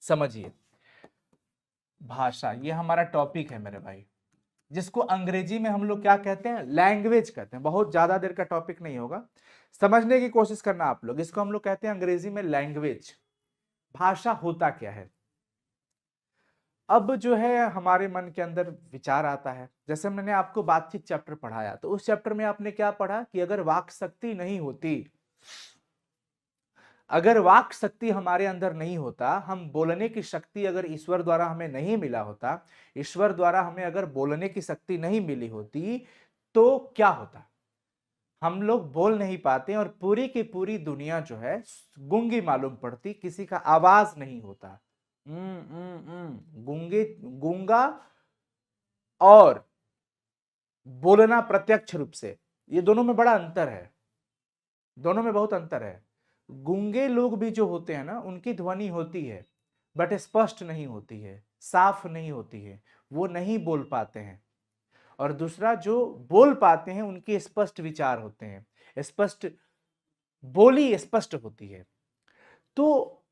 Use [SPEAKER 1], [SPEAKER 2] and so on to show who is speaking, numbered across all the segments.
[SPEAKER 1] समझिए, भाषा ये हमारा टॉपिक है मेरे भाई, जिसको अंग्रेजी में हम लोग क्या कहते हैं, लैंग्वेज कहते हैं। बहुत ज्यादा देर का टॉपिक नहीं होगा, समझने की कोशिश करना आप लोग। इसको हम लोग कहते हैं अंग्रेजी में लैंग्वेज। भाषा होता क्या है? अब जो है हमारे मन के अंदर विचार आता है। जैसे मैंने आपको बातचीत चैप्टर पढ़ाया, तो उस चैप्टर में आपने क्या पढ़ा कि अगर वाक शक्ति नहीं होती, अगर वाक शक्ति हमारे अंदर नहीं होता, हम बोलने की शक्ति अगर ईश्वर द्वारा हमें नहीं मिला होता, ईश्वर द्वारा हमें अगर बोलने की शक्ति नहीं मिली होती, तो क्या होता? हम लोग बोल नहीं पाते और पूरी की पूरी दुनिया जो है गूंगी मालूम पड़ती, किसी का आवाज नहीं होता। गूंगे, गूंगा और बोलना प्रत्यक्ष रूप से, ये दोनों में बड़ा अंतर है, दोनों में बहुत अंतर है। गूंगे लोग भी जो होते हैं ना, उनकी ध्वनि होती है बट स्पष्ट नहीं होती है, साफ नहीं होती है, वो नहीं बोल पाते हैं। और दूसरा, जो बोल पाते हैं उनके स्पष्ट विचार होते हैं, स्पष्ट बोली स्पष्ट होती है। तो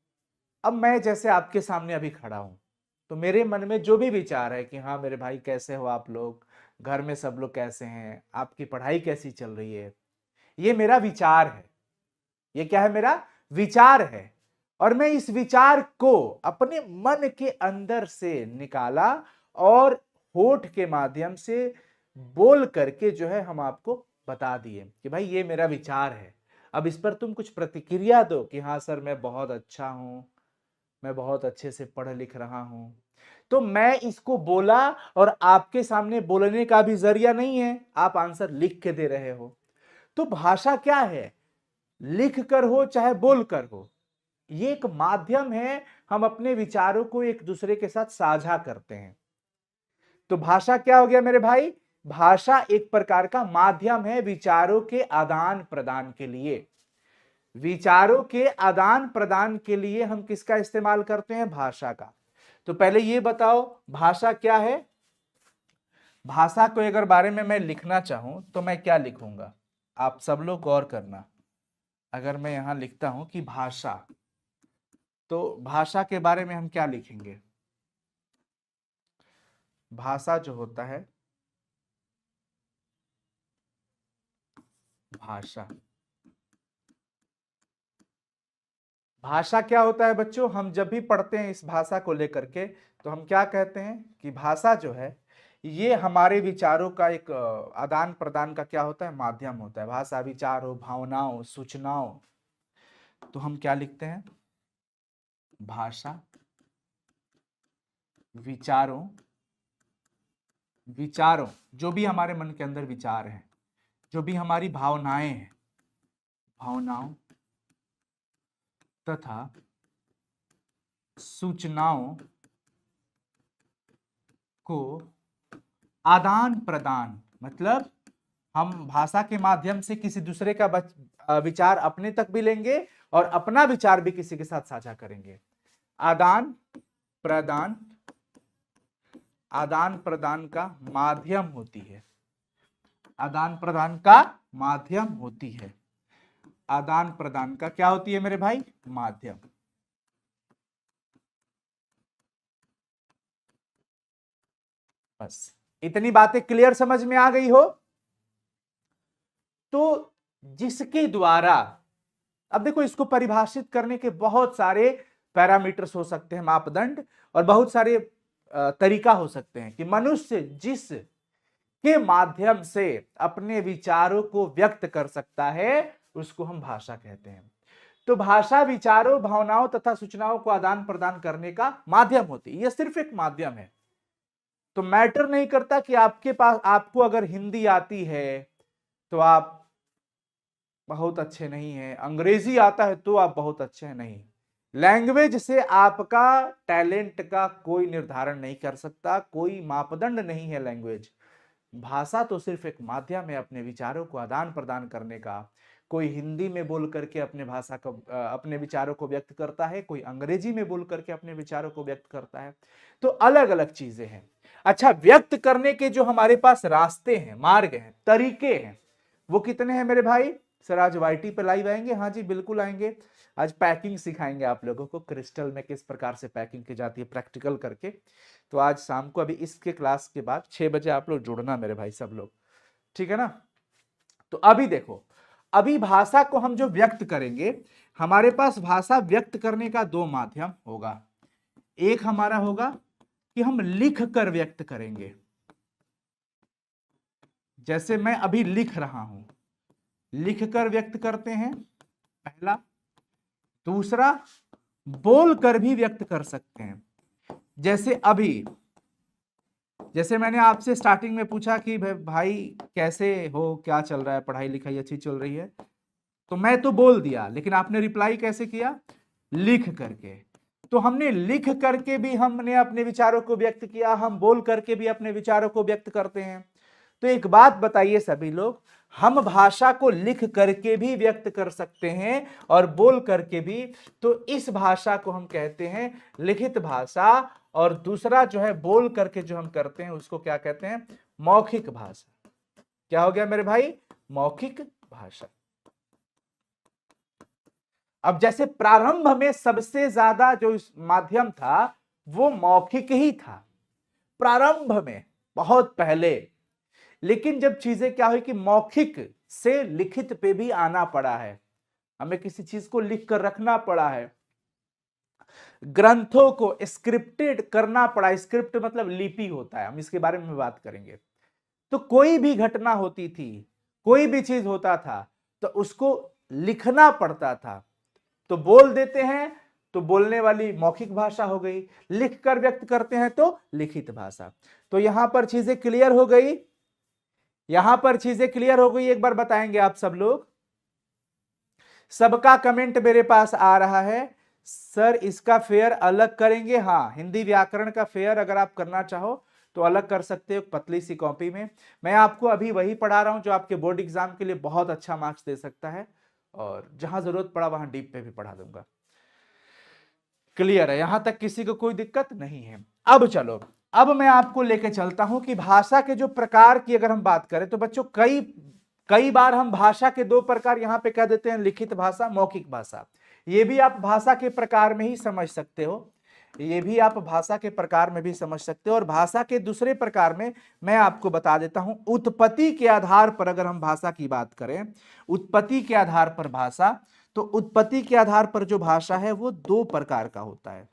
[SPEAKER 1] अब मैं जैसे आपके सामने अभी खड़ा हूं, तो मेरे मन में जो भी विचार है कि हाँ मेरे भाई कैसे हो आप लोग, घर में सब लोग कैसे हैं, आपकी पढ़ाई कैसी चल रही है, ये मेरा विचार है। ये क्या है? मेरा विचार है। और मैं इस विचार को अपने मन के अंदर से निकाला और होठ के माध्यम से बोल करके जो है हम आपको बता दिए कि भाई ये मेरा विचार है। अब इस पर तुम कुछ प्रतिक्रिया दो कि हाँ सर मैं बहुत अच्छा हूं, मैं बहुत अच्छे से पढ़ लिख रहा हूं। तो मैं इसको बोला, और आपके सामने बोलने का भी जरिया नहीं है, आप आंसर लिख के दे रहे हो। तो भाषा क्या है? लिख कर हो चाहे बोल कर हो, ये एक माध्यम है, हम अपने विचारों को एक दूसरे के साथ साझा करते हैं। तो भाषा क्या हो गया मेरे भाई? भाषा एक प्रकार का माध्यम है विचारों के आदान प्रदान के लिए। विचारों के आदान प्रदान के लिए हम किसका इस्तेमाल करते हैं? भाषा का। तो पहले ये बताओ भाषा क्या है? भाषा को अगर बारे में मैं लिखना चाहूं तो मैं क्या लिखूंगा? आप सब लोग गौर करना। अगर मैं यहां लिखता हूं कि भाषा, तो भाषा के बारे में हम क्या लिखेंगे? भाषा जो होता है, भाषा, भाषा क्या होता है बच्चों? हम जब भी पढ़ते हैं इस भाषा को लेकर के, तो हम क्या कहते हैं कि भाषा जो है ये हमारे विचारों का एक आदान प्रदान का क्या होता है? माध्यम होता है। भाषा विचारों, भावनाओं, सूचनाओं। तो हम क्या लिखते हैं? भाषा विचारों, विचारों जो भी हमारे मन के अंदर विचार हैं, जो भी हमारी भावनाएं हैं, भावनाओं तथा सूचनाओं को आदान प्रदान, मतलब हम भाषा के माध्यम से किसी दूसरे का विचार अपने तक भी लेंगे और अपना विचार भी किसी के साथ साझा करेंगे। आदान प्रदान, आदान प्रदान का माध्यम होती है, आदान प्रदान का माध्यम होती है। आदान प्रदान का क्या होती है मेरे भाई? माध्यम। बस इतनी बातें क्लियर समझ में आ गई हो? तो जिसके द्वारा, अब देखो इसको परिभाषित करने के बहुत सारे पैरामीटर्स हो सकते हैं, मापदंड, और बहुत सारे तरीका हो सकते हैं कि मनुष्य जिस के माध्यम से अपने विचारों को व्यक्त कर सकता है उसको हम भाषा कहते हैं। तो भाषा विचारों, भावनाओं तथा सूचनाओं को आदान प्रदान करने का माध्यम होती है। यह सिर्फ एक माध्यम है। तो मैटर नहीं करता कि आपके पास, आपको अगर हिंदी आती है तो आप बहुत अच्छे नहीं हैं, अंग्रेजी आता है तो आप बहुत अच्छे हैं, नहीं। लैंग्वेज से आपका टैलेंट का कोई निर्धारण नहीं कर सकता, कोई मापदंड नहीं है लैंग्वेज। भाषा तो सिर्फ एक माध्यम है अपने विचारों को आदान प्रदान करने का। कोई हिंदी में बोल करके अपने भाषा को, अपने विचारों को व्यक्त करता है, कोई अंग्रेजी में बोल करके अपने विचारों को व्यक्त करता है। तो अलग अलग चीजें हैं। अच्छा, व्यक्त करने के जो हमारे पास रास्ते हैं, मार्ग हैं, तरीके हैं, वो कितने हैं मेरे भाई? सर आज वाईटी पे लाइव आएंगे? हाँ जी बिल्कुल आएंगे। आज पैकिंग सिखाएंगे आप लोगों को, क्रिस्टल में किस प्रकार से पैकिंग की जाती है प्रैक्टिकल करके। तो आज शाम को अभी इसके क्लास के बाद 6 बजे आप लोग जुड़ना मेरे भाई सब लोग, ठीक है ना। तो अभी देखो, अभी भाषा को हम जो व्यक्त करेंगे, हमारे पास भाषा व्यक्त करने का दो माध्यम होगा। एक हमारा होगा कि हम लिख कर व्यक्त करेंगे, जैसे मैं अभी लिख रहा हूं, लिख कर व्यक्त करते हैं पहला। दूसरा, बोल कर भी व्यक्त कर सकते हैं, जैसे अभी, जैसे मैंने आपसे स्टार्टिंग में पूछा कि भाई कैसे हो, क्या चल रहा है, पढ़ाई लिखाई अच्छी चल रही है, तो मैं तो बोल दिया, लेकिन आपने रिप्लाई कैसे किया, लिख करके। तो हमने लिख करके भी हमने अपने विचारों को व्यक्त किया, हम बोल करके भी अपने विचारों को व्यक्त करते हैं। तो एक बात बताइए सभी लोग, हम भाषा को लिख करके भी व्यक्त कर सकते हैं और बोल करके भी, तो इस भाषा को हम कहते हैं लिखित भाषा, और दूसरा जो है बोल करके जो हम करते हैं उसको क्या कहते हैं, मौखिक भाषा। क्या हो गया मेरे भाई, मौखिक भाषा। अब जैसे प्रारंभ में सबसे ज्यादा जो माध्यम था वो मौखिक ही था, प्रारंभ में बहुत पहले, लेकिन जब चीजें क्या हुई कि मौखिक से लिखित पे भी आना पड़ा है, हमें किसी चीज को लिख कर रखना पड़ा है, ग्रंथों को स्क्रिप्टेड करना पड़ा। स्क्रिप्ट मतलब लिपि होता है, हम इसके बारे में बात करेंगे। तो कोई भी घटना होती थी, कोई भी चीज होता था, तो उसको लिखना पड़ता था। तो बोल देते हैं तो बोलने वाली मौखिक भाषा हो गई, लिख कर व्यक्त करते हैं तो लिखित भाषा। तो यहां पर चीजें क्लियर हो गई, यहां पर चीजें क्लियर हो गई, एक बार बताएंगे आप सब लोग। सबका कमेंट मेरे पास आ रहा है, सर इसका फेयर अलग करेंगे। हाँ, हिंदी व्याकरण का फेयर अगर आप करना चाहो तो अलग कर सकते हो, पतली सी कॉपी में। मैं आपको अभी वही पढ़ा रहा हूं जो आपके बोर्ड एग्जाम के लिए बहुत अच्छा मार्क्स दे सकता है, और जहां जरूरत पड़ा वहां डीप पे भी पढ़ा दूंगा। क्लियर है, यहां तक किसी को कोई दिक्कत नहीं है। अब चलो, अब मैं आपको लेके चलता हूं कि भाषा के जो प्रकार की अगर हम बात करें तो बच्चों कई बार हम भाषा के दो प्रकार यहां पे कह देते हैं, लिखित भाषा, मौखिक भाषा। ये भी आप भाषा के प्रकार में ही समझ सकते हो, ये भी आप भाषा के प्रकार में भी समझ सकते हो। और भाषा के दूसरे प्रकार में मैं आपको बता देता हूं, उत्पत्ति के आधार पर अगर हम भाषा की बात करें, उत्पत्ति के आधार पर भाषा, तो उत्पत्ति के आधार पर जो भाषा है वो दो प्रकार का होता है।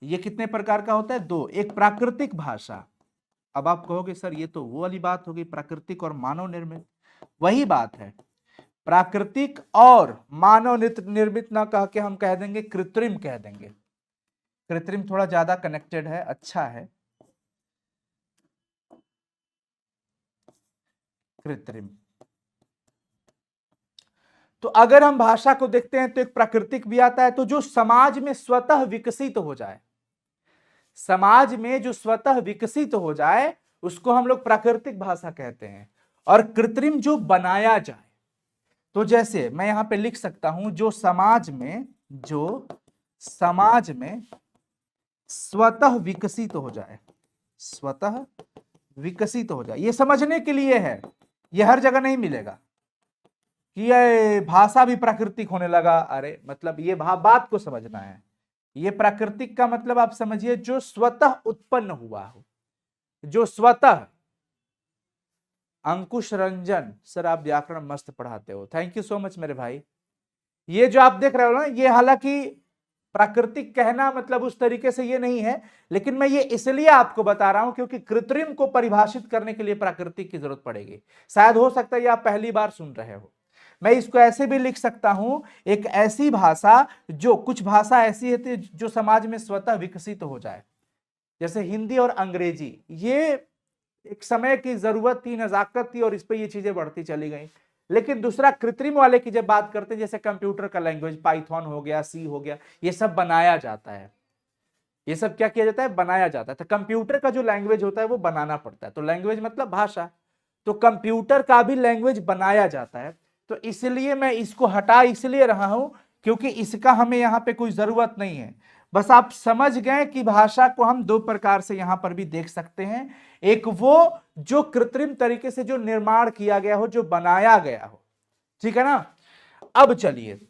[SPEAKER 1] ये कितने प्रकार का होता है, दो। एक प्राकृतिक भाषा, अब आप कहोगे सर ये तो वो वाली बात होगी, प्राकृतिक और मानव निर्मित, वही बात है। प्राकृतिक और मानव निर्मित ना कह के हम कह देंगे कृत्रिम, कह देंगे कृत्रिम, थोड़ा ज्यादा कनेक्टेड है, अच्छा है कृत्रिम। तो अगर हम भाषा को देखते हैं तो एक प्राकृतिक भी आता है, तो जो समाज में स्वतः विकसित हो जाए, समाज में जो स्वतः विकसित हो जाए उसको हम लोग प्राकृतिक भाषा कहते हैं। और कृत्रिम जो बनाया जाए, तो जैसे मैं यहां पे लिख सकता हूं, जो समाज में स्वतः विकसित हो जाए, स्वतः विकसित हो जाए। ये समझने के लिए है, ये हर जगह नहीं मिलेगा कि ये भाषा भी प्राकृतिक होने लगा। अरे मतलब ये बात को समझना है, ये प्राकृतिक का मतलब आप समझिए जो स्वतः उत्पन्न हुआ हो, जो स्वतः। अंकुश रंजन सर आप व्याकरण मस्त पढ़ाते हो, थैंक यू सो मच मेरे भाई। ये जो आप देख रहे हो ना, ये हालांकि प्राकृतिक कहना मतलब उस तरीके से ये नहीं है, लेकिन मैं ये इसलिए आपको बता रहा हूं क्योंकि कृत्रिम को परिभाषित करने के लिए प्राकृतिक की जरूरत पड़ेगी। शायद हो सकता है ये आप पहली बार सुन रहे हो। मैं इसको ऐसे भी लिख सकता हूं, एक ऐसी भाषा, जो कुछ भाषा ऐसी है जो समाज में स्वतः विकसित हो जाए, जैसे हिंदी और अंग्रेजी। ये एक समय की जरूरत थी, नजाकत थी, और इस पे ये चीजें बढ़ती चली गई। लेकिन दूसरा कृत्रिम वाले की जब बात करते हैं, जैसे कंप्यूटर का लैंग्वेज, पाइथन हो गया, सी हो गया, ये सब बनाया जाता है। ये सब क्या किया जाता है, बनाया जाता है। तो कंप्यूटर का जो लैंग्वेज होता है वो बनाना पड़ता है, तो लैंग्वेज मतलब भाषा, तो कंप्यूटर का भी लैंग्वेज बनाया जाता है। तो इसलिए मैं इसको हटा इसलिए रहा हूं क्योंकि इसका हमें यहां पे कोई जरूरत नहीं है। बस आप समझ गए कि भाषा को हम दो प्रकार से यहां पर भी देख सकते हैं, एक वो जो कृत्रिम तरीके से जो निर्माण किया गया हो, जो बनाया गया हो, ठीक है ना। अब चलिए,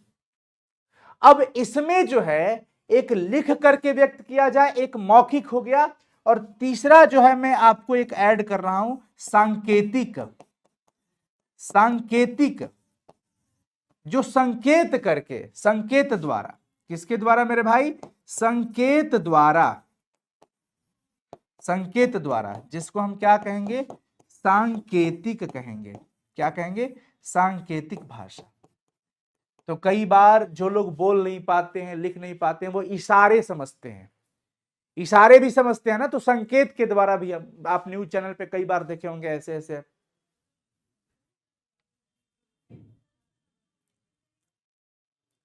[SPEAKER 1] अब इसमें जो है एक लिख करके व्यक्त किया जाए, एक मौखिक हो गया, और तीसरा जो है मैं आपको एक ऐड कर रहा हूं सांकेतिक। सांकेतिक जो संकेत करके, संकेत द्वारा, किसके द्वारा मेरे भाई? संकेत द्वारा, संकेत द्वारा, जिसको हम क्या कहेंगे? सांकेतिक कहेंगे। क्या कहेंगे? सांकेतिक भाषा। तो कई बार जो लोग बोल नहीं पाते हैं, लिख नहीं पाते हैं, वो इशारे समझते हैं, इशारे भी समझते हैं ना, तो संकेत के द्वारा भी आप न्यूज चैनल पे कई बार देखे होंगे ऐसे ऐसे।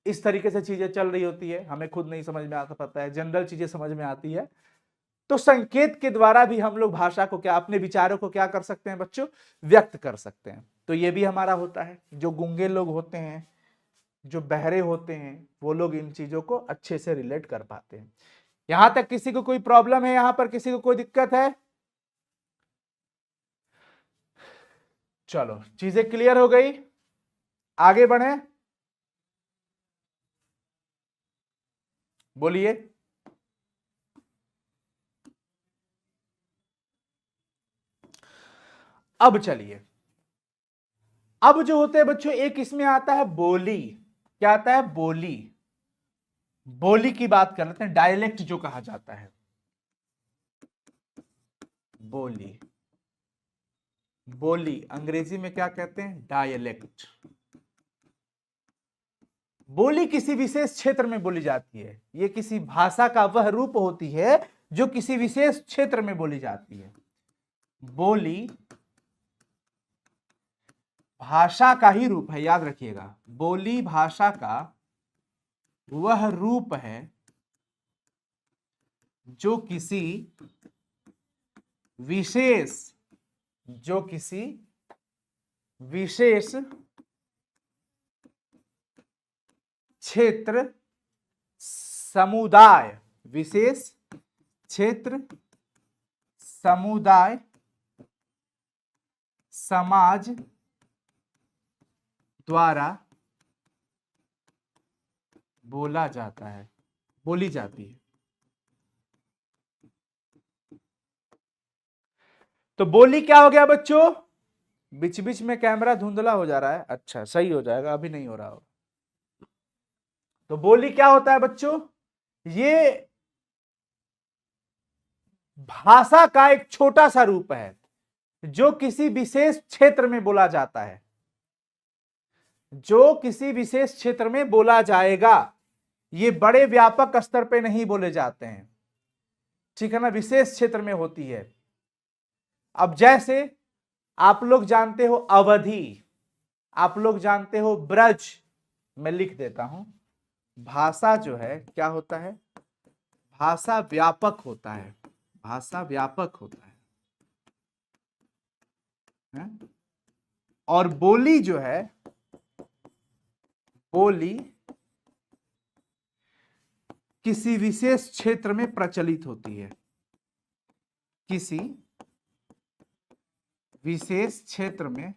[SPEAKER 1] इस तरीके से चीजें चल रही होती है, हमें खुद नहीं समझ में आता पता है, जनरल चीजें समझ में आती है। तो संकेत के द्वारा भी हम लोग भाषा को क्या, अपने विचारों को क्या कर सकते हैं बच्चों? व्यक्त कर सकते हैं। तो ये भी हमारा होता है। जो गूंगे लोग होते हैं, जो बहरे होते हैं, वो लोग इन चीजों को अच्छे से रिलेट कर पाते हैं। यहां तक किसी को कोई प्रॉब्लम है? यहां पर किसी को कोई दिक्कत है? चलो चीजें क्लियर हो गई, आगे बढ़े, बोलिए। अब चलिए, अब जो होते हैं बच्चों, एक इसमें आता है बोली। क्या आता है? बोली। बोली की बात कर लेते हैं, डायलेक्ट जो कहा जाता है, बोली। बोली अंग्रेजी में क्या कहते हैं? डायलेक्ट। बोली किसी विशेष क्षेत्र में बोली जाती है। यह किसी भाषा का वह रूप होती है जो किसी विशेष क्षेत्र में बोली जाती है। बोली भाषा का ही रूप है, याद रखिएगा। बोली भाषा का वह रूप है जो किसी विशेष, जो किसी विशेष क्षेत्र, समुदाय, विशेष क्षेत्र, समुदाय, समाज द्वारा बोला जाता है, बोली जाती है। तो बोली क्या हो गया बच्चों? बीच बीच में कैमरा धुंधला हो जा रहा है, अच्छा सही हो जाएगा, अभी नहीं हो रहा हो। तो बोली क्या होता है बच्चों? ये भाषा का एक छोटा सा रूप है जो किसी विशेष क्षेत्र में बोला जाता है, जो किसी विशेष क्षेत्र में बोला जाएगा। ये बड़े व्यापक स्तर पे नहीं बोले जाते हैं, ठीक है ना, विशेष क्षेत्र में होती है। अब जैसे आप लोग जानते हो अवधि, आप लोग जानते हो ब्रज, मैं लिख देता हूं। भाषा जो है क्या होता है? भाषा व्यापक होता है, भाषा व्यापक होता है? और बोली जो है, बोली किसी विशेष क्षेत्र में प्रचलित होती है, किसी विशेष क्षेत्र में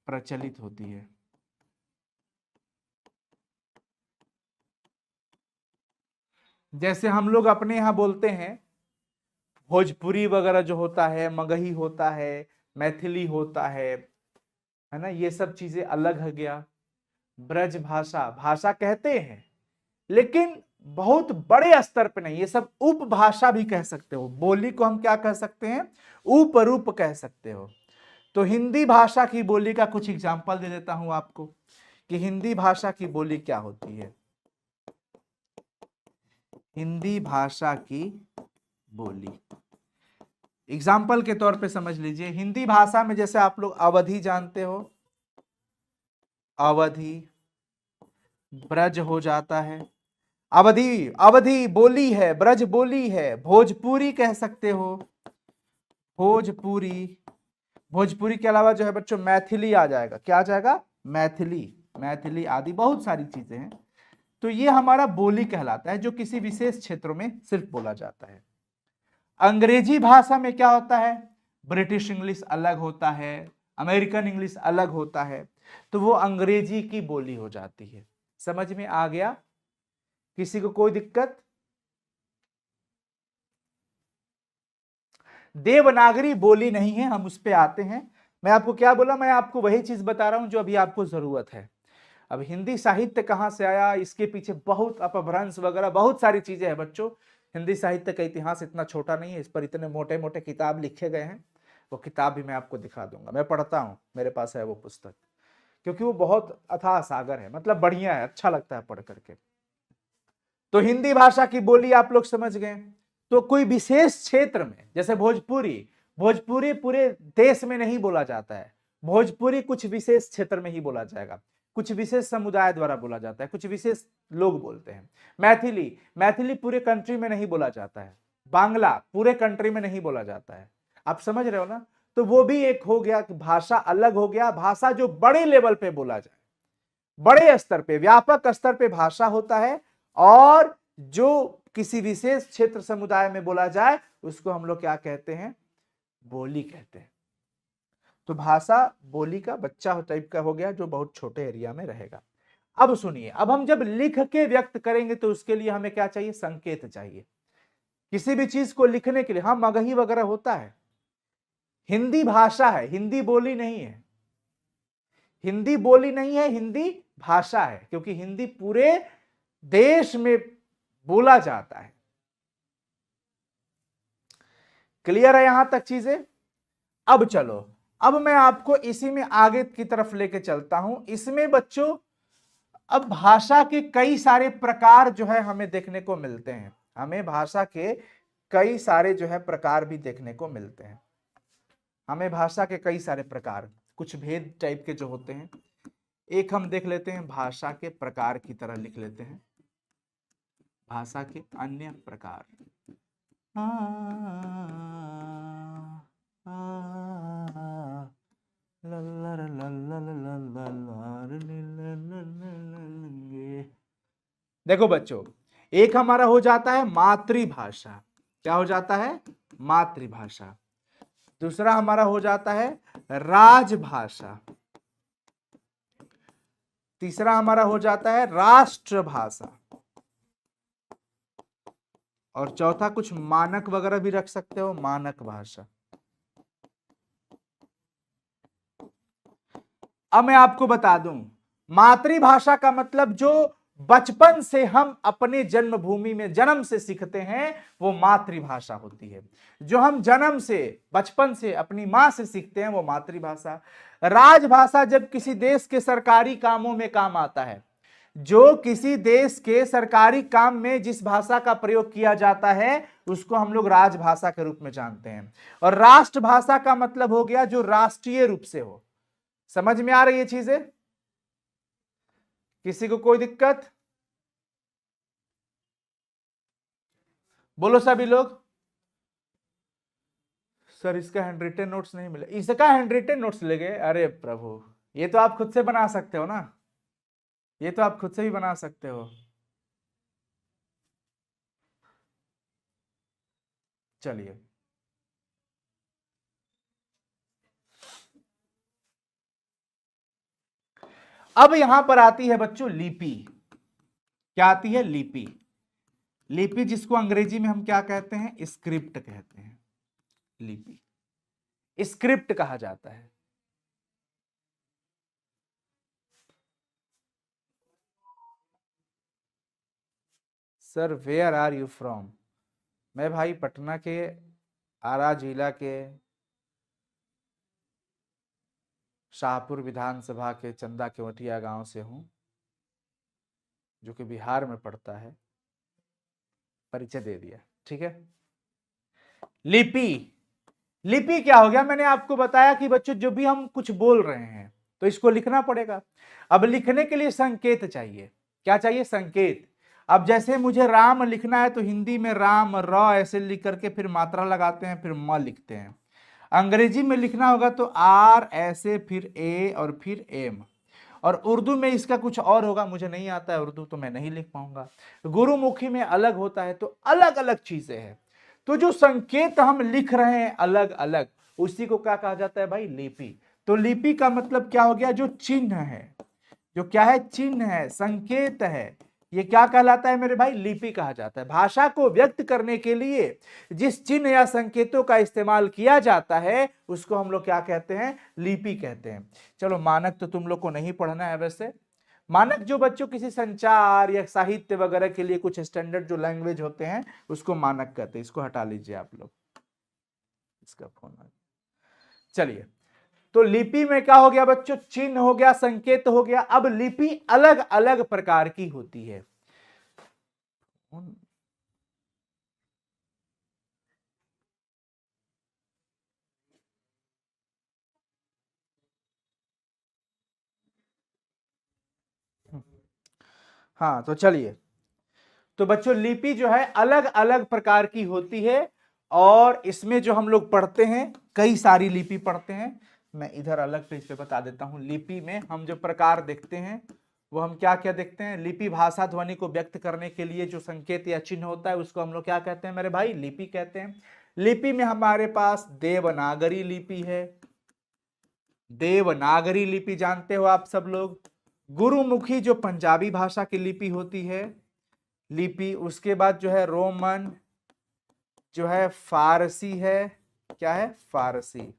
[SPEAKER 1] प्रचलित होती है। जैसे हम लोग अपने यहां बोलते हैं भोजपुरी वगैरह जो होता है, मगही होता है, मैथिली होता है ना, ये सब चीजें अलग है गया। ब्रज भाषा, भाषा कहते हैं लेकिन बहुत बड़े स्तर पे नहीं, ये सब उपभाषा भी कह सकते हो। बोली को हम क्या कह सकते हैं? उपरूप कह सकते हो। तो हिंदी भाषा की बोली का कुछ एग्जाम्पल दे देता हूं आपको कि हिंदी भाषा की बोली क्या होती है। हिंदी भाषा की बोली एग्जाम्पल के तौर पे समझ लीजिए। हिंदी भाषा में जैसे आप लोग अवधि जानते हो, अवधि ब्रज हो जाता है, अवधि, अवधि बोली है, ब्रज बोली है। भोजपुरी कह सकते हो, भोजपुरी। भोजपुरी के अलावा जो है बच्चों मैथिली आ जाएगा, क्या आ जाएगा? मैथिली, मैथिली आदि बहुत सारी चीजें हैं। तो ये हमारा बोली कहलाता है जो किसी विशेष क्षेत्रों में सिर्फ बोला जाता है। अंग्रेजी भाषा में क्या होता है? ब्रिटिश इंग्लिश अलग होता है, अमेरिकन इंग्लिश अलग होता है, तो वो अंग्रेजी की बोली हो जाती है। समझ में आ गया? किसी को कोई दिक्कत? देवनागरी बोली नहीं है, हम उस पे आते हैं। मैं आपको क्या बोला, मैं आपको वही चीज बता रहा हूं जो अभी आपको जरूरत है। अब हिंदी साहित्य कहां से आया, इसके पीछे बहुत अपभ्रंश वगैरह बहुत सारी चीजें हैं बच्चों। हिंदी साहित्य का इतिहास इतना छोटा नहीं है, इस पर इतने मोटे मोटे किताब लिखे गए हैं। वो किताब भी मैं आपको दिखा दूंगा, मैं पढ़ता हूँ, मेरे पास है वो पुस्तक, क्योंकि वो बहुत अथाह सागर है, मतलब बढ़िया है, अच्छा लगता है पढ़ करके। तो हिंदी भाषा की बोली आप लोग समझ गए। तो कोई विशेष क्षेत्र में, जैसे भोजपुरी, भोजपुरी पूरे देश में नहीं बोला जाता है, भोजपुरी कुछ विशेष क्षेत्र में ही बोला जाएगा, कुछ विशेष समुदाय द्वारा बोला जाता है, कुछ विशेष लोग बोलते हैं। मैथिली, मैथिली पूरे कंट्री में नहीं बोला जाता है। बांग्ला पूरे कंट्री में नहीं बोला जाता है। आप समझ रहे हो ना? तो वो भी एक हो गया कि भाषा अलग हो गया। भाषा जो बड़े लेवल पे बोला जाए, बड़े स्तर पे, व्यापक स्तर पे भाषा होता है, और जो किसी विशेष क्षेत्र समुदाय में बोला जाए उसको हम लोग क्या कहते हैं? बोली कहते हैं। तो भाषा बोली का बच्चा टाइप का हो गया, जो बहुत छोटे एरिया में रहेगा। अब सुनिए, अब हम जब लिख के व्यक्त करेंगे तो उसके लिए हमें क्या चाहिए? संकेत चाहिए। किसी भी चीज को लिखने के लिए, हाँ मगही वगैरह होता है, हिंदी भाषा है, हिंदी बोली नहीं है, हिंदी बोली नहीं है, हिंदी भाषा है, क्योंकि हिंदी पूरे देश में बोला जाता है। क्लियर है यहां तक चीजें? अब चलो, अब मैं आपको इसी में आगे की तरफ लेके चलता हूं। इसमें बच्चों अब भाषा के कई सारे प्रकार जो है हमें देखने को मिलते हैं, हमें भाषा के कई सारे जो है प्रकार भी देखने को मिलते हैं। हमें भाषा के कई सारे प्रकार, कुछ भेद टाइप के जो होते हैं, एक हम देख लेते हैं भाषा के प्रकार की तरह लिख लेते हैं, भाषा के अन्य प्रकार। देखो बच्चों, एक हमारा हो जाता है मातृभाषा। क्या हो जाता है? मातृभाषा। दूसरा हमारा हो जाता है राजभाषा। तीसरा हमारा हो जाता है राष्ट्रभाषा। और चौथा कुछ मानक वगैरह भी रख सकते हो, मानक भाषा। अब मैं आपको बता दूं, मातृभाषा का मतलब जो बचपन से हम अपने जन्मभूमि में जन्म से सीखते हैं वो मातृभाषा होती है। जो हम जन्म से, बचपन से अपनी मां से सीखते हैं वो मातृभाषा। राजभाषा जब किसी देश के सरकारी कामों में काम आता है, जो किसी देश के सरकारी काम में जिस भाषा का प्रयोग किया जाता है उसको हम लोग राजभाषा के रूप में जानते हैं। और राष्ट्रभाषा का मतलब हो गया जो राष्ट्रीय रूप से हो। समझ में आ रही है चीजें? किसी को कोई दिक्कत? बोलो सभी लोग। सर इसका हैंडरिटन नोट्स नहीं मिला, इसका हैंडरिटन नोट्स ले गए? अरे प्रभु, ये तो आप खुद से बना सकते हो ना, ये तो आप खुद से भी बना सकते हो। चलिए, अब यहां पर आती है बच्चों लिपि। क्या आती है? लिपि। लिपि जिसको अंग्रेजी में हम क्या कहते हैं? स्क्रिप्ट कहते हैं। लिपि स्क्रिप्ट कहा जाता है। Sir where are you from? मैं भाई पटना के आरा जिला के शाहपुर विधानसभा के चंदा केवटिया गांव से हूं, जो कि बिहार में पड़ता है। परिचय दे दिया, ठीक है। लिपि, लिपि क्या हो गया? मैंने आपको बताया कि बच्चों जो भी हम कुछ बोल रहे हैं तो इसको लिखना पड़ेगा। अब लिखने के लिए संकेत चाहिए। क्या चाहिए? संकेत। अब जैसे मुझे राम लिखना है तो हिंदी में राम, र ऐसे लिख करके फिर मात्रा लगाते हैं, फिर म लिखते हैं। अंग्रेजी में लिखना होगा तो आर ऐसे, फिर ए और फिर एम। और उर्दू में इसका कुछ और होगा, मुझे नहीं आता है उर्दू तो मैं नहीं लिख पाऊंगा। गुरुमुखी में अलग होता है, तो अलग अलग चीजें हैं। तो जो संकेत हम लिख रहे हैं अलग अलग, उसी को क्या कहा जाता है भाई? लिपि। तो लिपि का मतलब क्या हो गया? जो चिन्ह है, जो क्या है, चिन्ह है, संकेत है, ये क्या कहलाता है मेरे भाई, लिपि कहा जाता है। भाषा को व्यक्त करने के लिए जिस चिन्ह या संकेतों का इस्तेमाल किया जाता है उसको हम लोग क्या कहते हैं, लिपि कहते हैं। चलो मानक तो तुम लोग को नहीं पढ़ना है वैसे। मानक जो बच्चों किसी संचार या साहित्य वगैरह के लिए कुछ स्टैंडर्ड जो लैंग्वेज होते हैं उसको मानक कहते हैं। इसको हटा लीजिए आप लोग, इसका फोन। चलिए, तो लिपि में क्या हो गया बच्चों, चिन्ह हो गया, संकेत हो गया। अब लिपि अलग अलग प्रकार की होती है। हाँ तो चलिए, तो बच्चों लिपि जो है अलग अलग प्रकार की होती है और इसमें जो हम लोग पढ़ते हैं कई सारी लिपि पढ़ते हैं। मैं इधर अलग पेज पे बता देता हूं। लिपि में हम जो प्रकार देखते हैं वो हम क्या क्या देखते हैं, लिपि भाषा ध्वनि को व्यक्त करने के लिए जो संकेत या चिन्ह होता है उसको हम लोग क्या कहते हैं मेरे भाई, लिपि कहते हैं। लिपि में हमारे पास देवनागरी लिपि है, देवनागरी लिपि जानते हो आप सब लोग। गुरुमुखी जो पंजाबी भाषा की लिपि होती है लिपि, उसके बाद जो है रोमन, जो है फारसी है, क्या है, फारसी।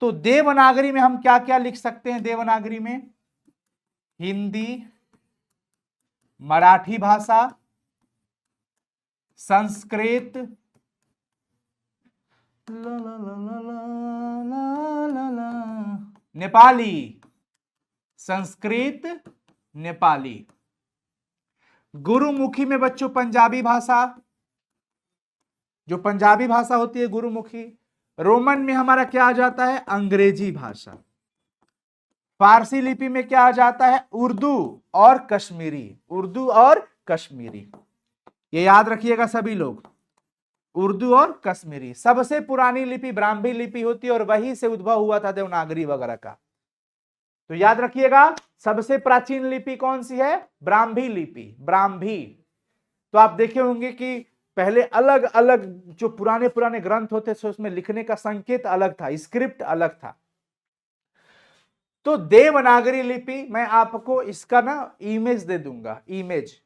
[SPEAKER 1] तो देवनागरी में हम क्या क्या लिख सकते हैं, देवनागरी में हिंदी, मराठी भाषा, संस्कृत, नेपाली, संस्कृत, नेपाली। गुरुमुखी में बच्चों पंजाबी भाषा, जो पंजाबी भाषा होती है गुरुमुखी। रोमन में हमारा क्या आ जाता है, अंग्रेजी भाषा। फारसी लिपि में क्या आ जाता है, उर्दू और कश्मीरी, उर्दू और कश्मीरी। ये याद रखिएगा सभी लोग, उर्दू और कश्मीरी। सबसे पुरानी लिपि ब्राह्मी लिपि होती है और वहीं से उद्भव हुआ था देवनागरी वगैरह का। तो याद रखिएगा सबसे प्राचीन लिपि कौन सी है, ब्राह्मी लिपि, ब्राह्मी। तो आप देखे होंगे कि पहले अलग अलग जो पुराने पुराने ग्रंथ होते थे उसमें लिखने का संकेत अलग था, स्क्रिप्ट अलग था। तो देवनागरी लिपि मैं आपको इसका ना इमेज दे दूंगा, इमेज,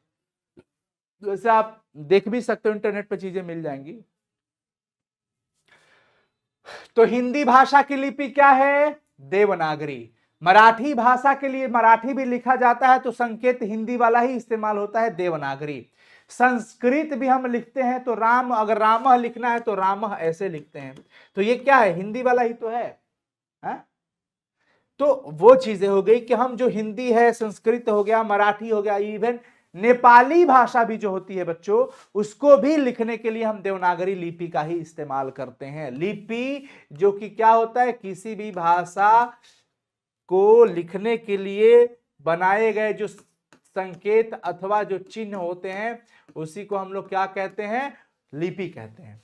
[SPEAKER 1] जैसे आप देख भी सकते हो, इंटरनेट पे चीजें मिल जाएंगी। तो हिंदी भाषा की लिपि क्या है, देवनागरी। मराठी भाषा के लिए मराठी भी लिखा जाता है तो संकेत हिंदी वाला ही इस्तेमाल होता है, देवनागरी। संस्कृत भी हम लिखते हैं तो राम, अगर रामः लिखना है तो रामः ऐसे लिखते हैं, तो ये क्या है, हिंदी वाला ही तो है, हा? तो वो चीजें हो गई कि हम जो हिंदी है, संस्कृत हो गया, मराठी हो गया, इवन नेपाली भाषा भी जो होती है बच्चों, उसको भी लिखने के लिए हम देवनागरी लिपि का ही इस्तेमाल करते हैं। लिपि जो कि क्या होता है, किसी भी भाषा को लिखने के लिए बनाए गए जो संकेत अथवा जो चिन्ह होते हैं उसी को हम लोग क्या कहते हैं, लिपि कहते हैं।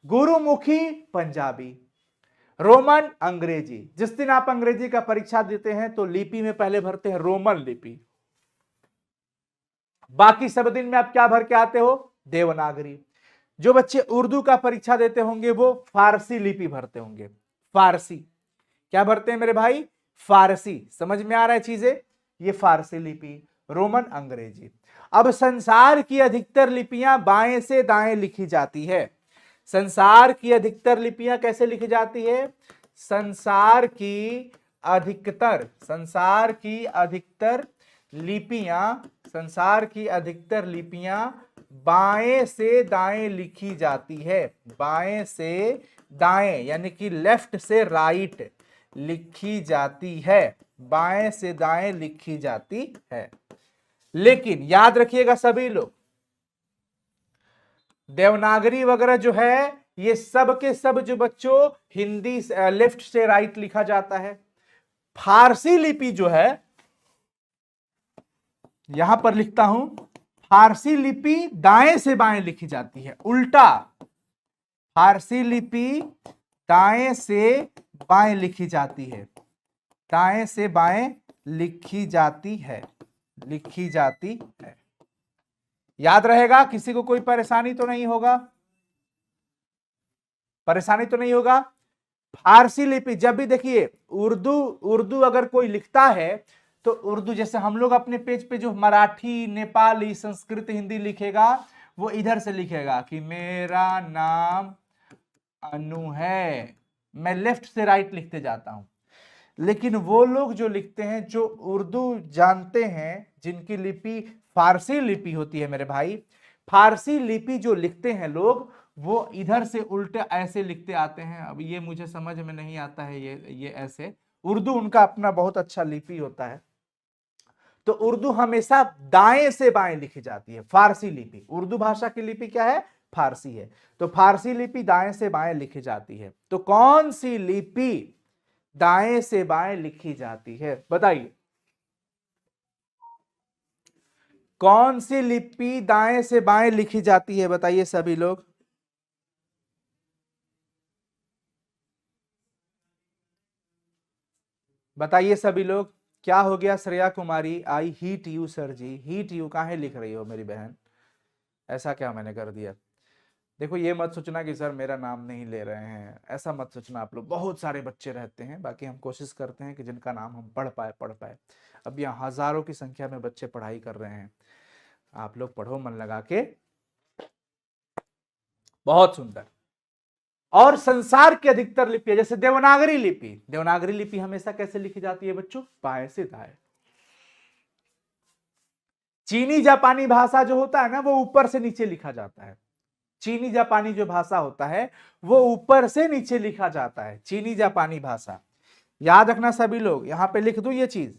[SPEAKER 1] गुरुमुखी पंजाबी, रोमन अंग्रेजी। जिस दिन आप अंग्रेजी का परीक्षा देते हैं तो लिपि में पहले भरते हैं रोमन लिपि, बाकी सब दिन में आप क्या भर के आते हो, देवनागरी। जो बच्चे उर्दू का परीक्षा देते होंगे वो फारसी लिपि भरते होंगे, फारसी क्या भरते हैं मेरे भाई, फारसी। समझ में आ रहा है चीजें, ये फारसी लिपि, रोमन अंग्रेजी। अब संसार की अधिकतर लिपियां बाएं से दाएं लिखी जाती है। संसार की अधिकतर लिपियां कैसे लिखी जाती है, संसार की अधिकतर, संसार की अधिकतर लिपियां, संसार की अधिकतर लिपियां बाएं से दाएं लिखी जाती है, बाएं से दाएं यानी कि लेफ्ट से राइट लिखी जाती है, बाएं से दाएं लिखी जाती है। लेकिन याद रखिएगा सभी लोग, देवनागरी वगैरह जो है ये सब के सब जो बच्चों हिंदी लेफ्ट से राइट लिखा जाता है। फारसी लिपि जो है, यहां पर लिखता हूं, फारसी लिपि दाएं से बाएं लिखी जाती है, उल्टा। फारसी लिपि दाएं से बाएं लिखी जाती है, दाएं से बाएं लिखी जाती है, लिखी जाती है। याद रहेगा, किसी को कोई परेशानी तो नहीं होगा, परेशानी तो नहीं होगा। फारसी लिपि जब भी देखिए उर्दू, उर्दू अगर कोई लिखता है तो उर्दू, जैसे हम लोग अपने पेज पे जो मराठी, नेपाली, संस्कृत, हिंदी लिखेगा वो इधर से लिखेगा कि मेरा नाम अनु है, मैं लेफ्ट से राइट लिखते जाता हूं। लेकिन वो लोग जो लिखते हैं, जो उर्दू जानते हैं, जिनकी लिपि फारसी लिपि होती है मेरे भाई, फारसी लिपि जो लिखते हैं लोग, वो इधर से उल्टे ऐसे लिखते आते हैं। अब ये मुझे समझ में नहीं आता है, ये ऐसे, उर्दू उनका अपना बहुत अच्छा लिपि होता है। तो उर्दू हमेशा दाएं से बाएं लिखी जाती है, फारसी लिपि। उर्दू भाषा की लिपि क्या है? फारसी है। तो फारसी लिपि दाएं से बाएं लिखी जाती है। तो कौन सी लिपि दाएं से बाएं लिखी जाती है, बताइए? कौन सी लिपि दाएं से बाएं लिखी जाती है, बताइए सभी लोग। बताइए सभी लोग। क्या हो गया Shreya Kumari? I hit you sir ji. Hit you काहे लिख रही हो मेरी बहन? ऐसा क्या मैंने कर दिया? देखो, ये मत सोचना कि सर मेरा नाम नहीं ले रहे हैं, ऐसा मत सोचना आप लोग। बहुत सारे बच्चे रहते हैं, बाकी हम कोशिश करते हैं कि जिनका नाम हम पढ़ पाए। अब यहाँ हजारों की संख्या में बच्चे पढ़ाई कर रहे हैं, आप लोग पढ़ो मन लगा के। बहुत सुंदर। और संसार की अधिकतर लिपि, जैसे देवनागरी लिपि, देवनागरी लिपि हमेशा कैसे लिखी जाती है बच्चों? बाएं से दाएं। चीनी जापानी भाषा जो होता है ना, वो ऊपर से नीचे लिखा जाता है। चीनी जापानी जो भाषा होता है वो ऊपर से नीचे लिखा जाता है, चीनी जापानी भाषा। याद रखना सभी लोग, यहां पे लिख दूं ये चीज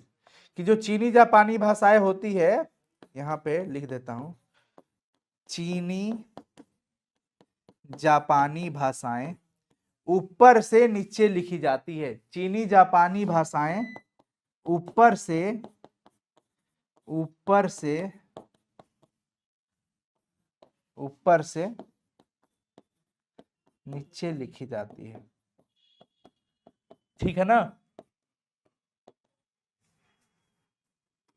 [SPEAKER 1] कि जो चीनी जापानी भाषाएं होती है, यहां पे लिख देता हूं, चीनी जापानी भाषाएं ऊपर से नीचे लिखी जाती है। चीनी जापानी भाषाएं ऊपर से ऊपर से नीचे लिखी जाती है, ठीक है ना?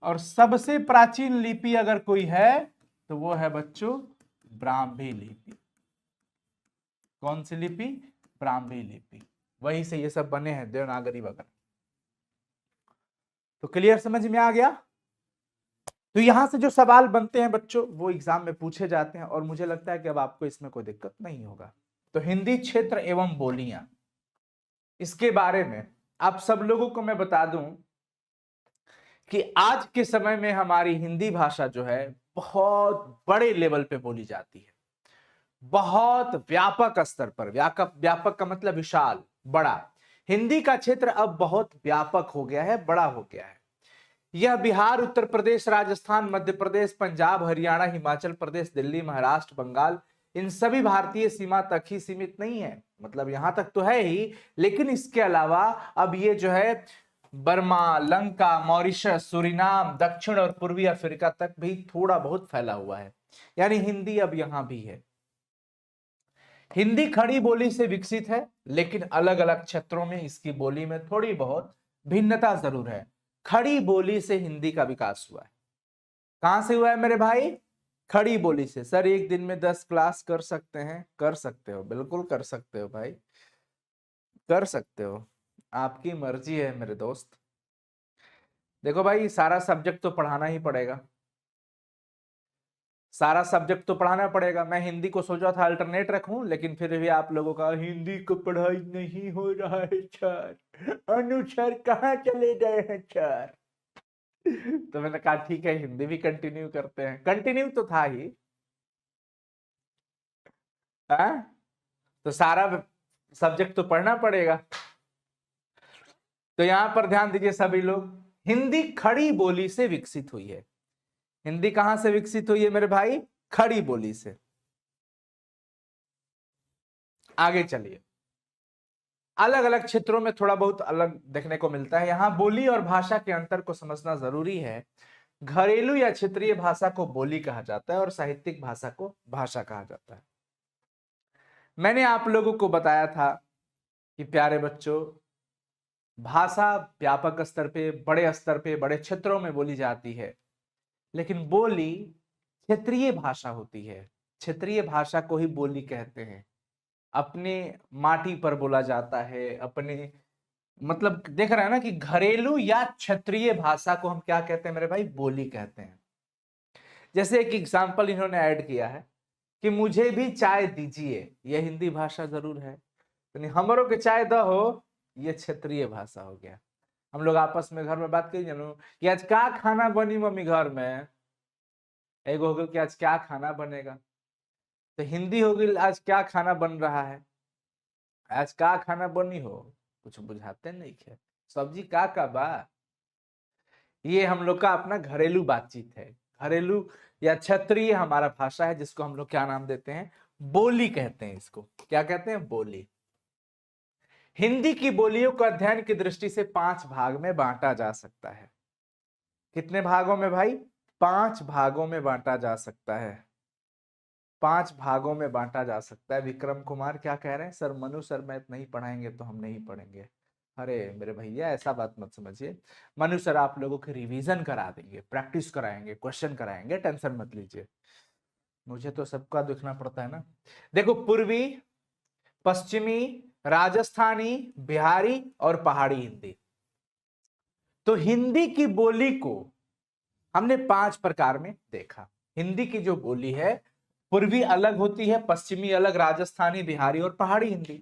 [SPEAKER 1] और सबसे प्राचीन लिपि अगर कोई है तो वो है बच्चों ब्राह्मी लिपि। कौन सी लिपि? ब्राह्मी लिपि। वहीं से ये सब बने हैं, देवनागरी वगैरह। तो क्लियर, समझ में आ गया? तो यहां से जो सवाल बनते हैं बच्चों, वो एग्जाम में पूछे जाते हैं, और मुझे लगता है कि अब आपको इसमें कोई दिक्कत नहीं होगा। तो हिंदी क्षेत्र एवं बोलियां, इसके बारे में आप सब लोगों को मैं बता दूं कि आज के समय में हमारी हिंदी भाषा जो है बहुत बड़े लेवल पे बोली जाती है, बहुत व्यापक स्तर पर। व्यापक का मतलब विशाल, बड़ा। हिंदी का क्षेत्र अब बहुत व्यापक हो गया है, बड़ा हो गया है। यह बिहार, उत्तर प्रदेश, राजस्थान, मध्य प्रदेश, पंजाब, हरियाणा, हिमाचल प्रदेश, दिल्ली, महाराष्ट्र, बंगाल, इन सभी भारतीय सीमा तक ही सीमित नहीं है। मतलब यहां तक तो है ही, लेकिन इसके अलावा अब ये जो है बर्मा, लंका, मॉरिशस, सुरीनाम, दक्षिण और पूर्वी अफ्रीका तक भी थोड़ा बहुत फैला हुआ है। यानी हिंदी अब यहां भी है। हिंदी खड़ी बोली से विकसित है, लेकिन अलग अलग क्षेत्रों में इसकी बोली में थोड़ी बहुत भिन्नता जरूर है। खड़ी बोली से हिंदी का विकास हुआ है। कहां से हुआ है मेरे भाई? खड़ी बोली से। सर एक दिन में 10 क्लास कर सकते हैं? कर सकते हो, बिल्कुल कर सकते हो भाई, कर सकते हो, आपकी मर्जी है मेरे दोस्त। देखो भाई, सारा सब्जेक्ट तो पढ़ाना ही पड़ेगा, सारा सब्जेक्ट तो पढ़ाना पड़ेगा। मैं हिंदी को सोचा था अल्टरनेट रखूं, लेकिन फिर भी आप लोगों का हिंदी को पढ़ाई नहीं हो रहा है सर, अनु सर कहाँ चले गए हैं सर। तो मैंने कहा ठीक है, हिंदी भी कंटिन्यू करते हैं। कंटिन्यू तो था ही, हाँ? तो सारा सब्जेक्ट तो पढ़ना पड़ेगा। तो यहां पर ध्यान दीजिए सभी लोग, हिंदी खड़ी बोली से विकसित हुई है। हिंदी कहां से विकसित हुई है मेरे भाई? खड़ी बोली से। आगे चलिए, अलग अलग क्षेत्रों में थोड़ा बहुत अलग देखने को मिलता है। यहां बोली और भाषा के अंतर को समझना जरूरी है। घरेलू या क्षेत्रीय भाषा को बोली कहा जाता है और साहित्यिक भाषा को भाषा कहा जाता है। मैंने आप लोगों को बताया था कि प्यारे बच्चों, भाषा व्यापक स्तर पे, बड़े स्तर पे, बड़े क्षेत्रों में बोली जाती है, लेकिन बोली क्षेत्रीय भाषा होती है। क्षेत्रीय भाषा को ही बोली कहते हैं। अपने माटी पर बोला जाता है, अपने मतलब देख रहे हैं ना कि घरेलू या क्षेत्रीय भाषा को हम क्या कहते हैं मेरे भाई, बोली कहते हैं। जैसे एक एग्जाम्पल इन्होंने ऐड किया है कि मुझे भी चाय दीजिए, यह हिंदी भाषा जरूर है, यानी हमरो के चाय द हो, ये क्षेत्रीय भाषा हो गया। हम लोग आपस में घर में बात करिए जानू कि आज क्या खाना बनी मम्मी घर में, एगो हो गया कि आज क्या खाना बनेगा, तो हिंदी हो गई आज क्या खाना बन रहा है, आज क्या खाना बनी हो, कुछ बुझाते नहीं है, सब्जी का बा। ये हम लोग का अपना घरेलू बातचीत है, घरेलू या क्षेत्रीय हमारा भाषा है, जिसको हम लोग क्या नाम देते हैं, बोली कहते हैं। इसको क्या कहते हैं, बोली। हिंदी की बोलियों को अध्ययन की दृष्टि से 5 भाग में बांटा जा सकता है। कितने भागों में भाई, 5 भागों में बांटा जा सकता है, 5 भागों में बांटा जा सकता है। विक्रम कुमार क्या कह रहे हैं, सर मनु सर मैथ नहीं पढ़ाएंगे तो हम नहीं पढ़ेंगे। अरे मेरे भैया ऐसा बात मत समझिए, मनु सर आप लोगों की रिवीजन करा देंगे, प्रैक्टिस कराएंगे, क्वेश्चन कराएंगे, टेंशन मत लीजिए। मुझे तो सबका देखना पड़ता है ना। देखो, पूर्वी, पश्चिमी, राजस्थानी, बिहारी और पहाड़ी हिंदी। तो हिंदी की बोली को हमने 5 प्रकार में देखा। हिंदी की जो बोली है, पूर्वी अलग होती है, पश्चिमी अलग, राजस्थानी, बिहारी और पहाड़ी हिंदी।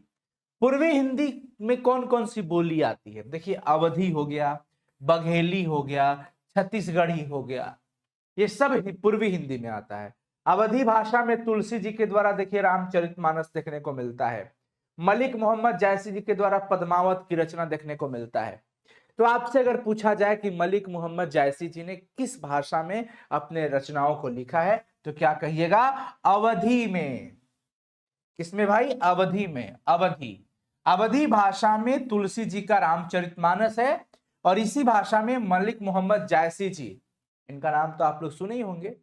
[SPEAKER 1] पूर्वी हिंदी में कौन कौन सी बोली आती है, देखिए अवधी हो गया, बघेली हो गया, छत्तीसगढ़ी हो गया, ये सब पूर्वी हिंदी में आता है। अवधी भाषा में तुलसी जी के द्वारा देखिए रामचरितमानस देखने को मिलता है। मलिक मोहम्मद जायसी जी के द्वारा पद्मावत की रचना देखने को मिलता है। तो आपसे अगर पूछा जाए कि मलिक मोहम्मद जायसी जी ने किस भाषा में अपने रचनाओं को लिखा है, तो क्या कहिएगा, अवधी में। किसमें भाई, अवधी में। अवधी, अवधी भाषा में तुलसी जी का रामचरितमानस है, और इसी भाषा में मलिक मोहम्मद जायसी जी, इनका नाम तो आप लोग सुने ही होंगे,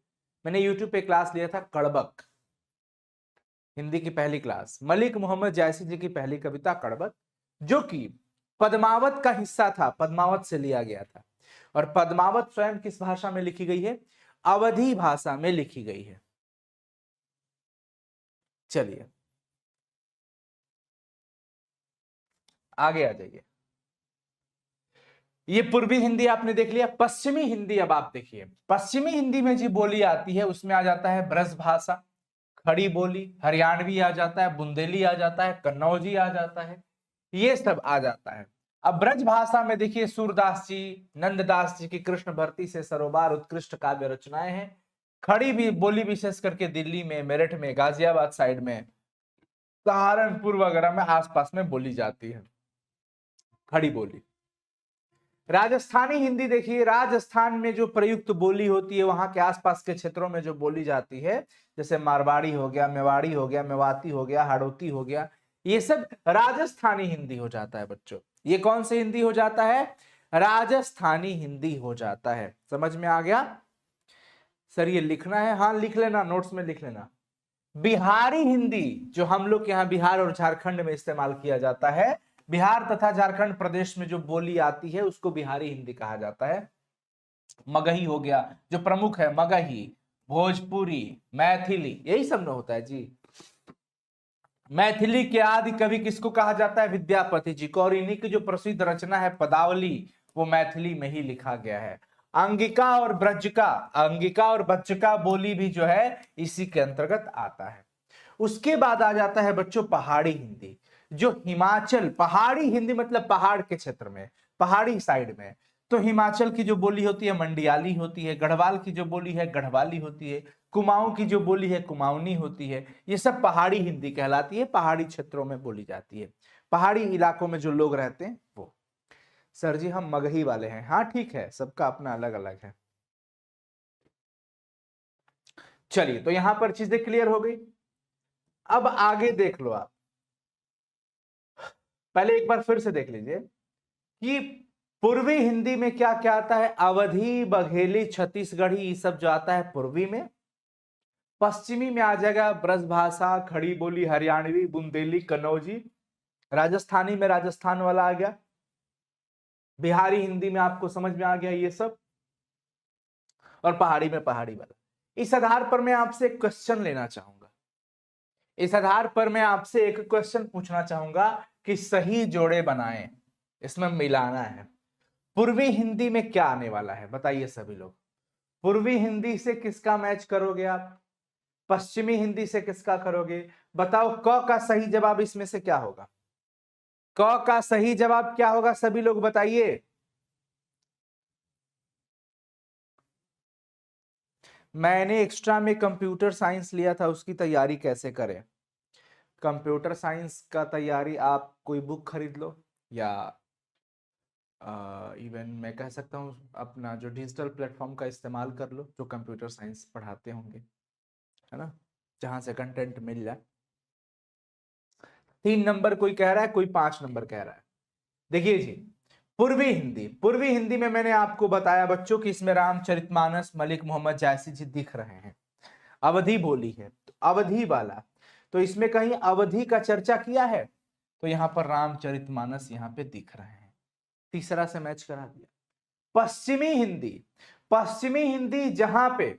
[SPEAKER 1] मैंने यूट्यूब पे क्लास लिया था, कड़बक, हिंदी की पहली क्लास, मलिक मोहम्मद जायसी जी की पहली कविता कड़बक, जो कि पद्मावत का हिस्सा था, पद्मावत से लिया गया था। और पद्मावत स्वयं किस भाषा में लिखी गई है, अवधी भाषा में लिखी गई है। चलिए आगे आ जाइए। ये पूर्वी हिंदी आपने देख लिया। पश्चिमी हिंदी अब आप देखिए, पश्चिमी हिंदी में जो बोली आती है उसमें आ जाता है ब्रज भाषा, खड़ी बोली, हरियाणवी आ जाता है, बुंदेली आ जाता है, कन्नौजी आ जाता है, ये सब आ जाता है। अब ब्रज भाषा में देखिए सूरदास जी, नंददास जी की कृष्ण भर्ती से सरोबार उत्कृष्ट काव्य रचनाएं हैं। खड़ी भी बोली विशेष करके दिल्ली में, मेरठ में, गाजियाबाद साइड में, सहारनपुर वगैरह में आसपास में बोली जाती है खड़ी बोली। राजस्थानी हिंदी देखिए, राजस्थान में जो प्रयुक्त बोली होती है, वहां के आसपास के क्षेत्रों में जो बोली जाती है, जैसे मारवाड़ी हो गया, मेवाड़ी हो गया, मेवाती हो गया, हाड़ौती हो गया, ये सब राजस्थानी हिंदी हो जाता है बच्चों। ये कौन सी हिंदी हो जाता है, राजस्थानी हिंदी हो जाता है। समझ में आ गया सर, ये लिखना है, हाँ लिख लेना, नोट्स में लिख लेना। बिहारी हिंदी, जो हम लोग के यहाँ बिहार और झारखंड में इस्तेमाल किया जाता है, बिहार तथा झारखंड प्रदेश में जो बोली आती है उसको बिहारी हिंदी कहा जाता है। मगही हो गया, जो प्रमुख है, मगही, भोजपुरी, मैथिली, यही सब न होता है जी। मैथिली के आदि कवि किसको कहा जाता है, विद्यापति जी को, और इन्हीं की जो प्रसिद्ध रचना है पदावली, वो मैथिली में ही लिखा गया है। अंगिका और ब्रजका, अंगिका और बच्चका बोली भी जो है इसी के अंतर्गत आता है। उसके बाद आ जाता है बच्चों पहाड़ी हिंदी, जो हिमाचल, पहाड़ी हिंदी मतलब पहाड़ के क्षेत्र में, पहाड़ी साइड में, तो हिमाचल की जो बोली होती है मंडियाली होती है, गढ़वाल की जो बोली है गढ़वाली होती है, कुमाऊं की जो बोली है कुमाऊनी होती है। ये सब पहाड़ी हिंदी कहलाती है, पहाड़ी क्षेत्रों में बोली जाती है, पहाड़ी इलाकों में जो लोग रहते हैं वो। सर जी हम मगही वाले हैं, हाँ ठीक है, सबका अपना अलग अलग है। चलिए तो यहां पर चीजें क्लियर हो गई। अब आगे देख लो आप, पहले एक बार फिर से देख लीजिए कि पूर्वी हिंदी में क्या क्या आता है, अवधी, बघेली, छत्तीसगढ़ी, ये सब जो आता है पूर्वी में। पश्चिमी में आ जाएगा ब्रजभाषा, खड़ी बोली, हरियाणवी, बुंदेली, कन्नौजी। राजस्थानी में राजस्थान वाला आ गया। बिहारी हिंदी में आपको समझ में आ गया ये सब, और पहाड़ी में पहाड़ी वाला। इस आधार पर मैं आपसे एक क्वेश्चन लेना चाहूंगा, इस आधार पर मैं आपसे एक क्वेश्चन पूछना चाहूंगा कि सही जोड़े बनाएं। इसमें मिलाना है। पूर्वी हिंदी में क्या आने वाला है बताइए सभी लोग। पूर्वी हिंदी से किसका मैच करोगे आप, पश्चिमी हिंदी से किसका करोगे, बताओ। क का सही जवाब इसमें से क्या होगा, क का सही जवाब क्या होगा सभी लोग बताइए। मैंने एक्स्ट्रा में कंप्यूटर साइंस लिया था, उसकी तैयारी कैसे करें। कंप्यूटर साइंस का तैयारी आप कोई बुक खरीद लो, या इवन मैं कह सकता हूँ अपना जो डिजिटल प्लेटफॉर्म का इस्तेमाल कर लो, जो कंप्यूटर साइंस पढ़ाते होंगे, है ना, जहां से कंटेंट मिल जाए। 3 नंबर कोई कह रहा है, कोई 5 नंबर कह रहा है। देखिए जी, पूर्वी हिंदी, पूर्वी हिंदी में मैंने आपको बताया बच्चों कि इसमें रामचरितमानस मलिक मोहम्मद जायसी जी दिख रहे हैं। अवधि बोली है तो अवधि वाला, तो इसमें कहीं अवधि का चर्चा किया है, तो यहां पर रामचरितमानस यहां पे दिख रहे हैं। तीसरा से मैच करा दिया। पश्चिमी हिंदी, पश्चिमी हिंदी जहां पे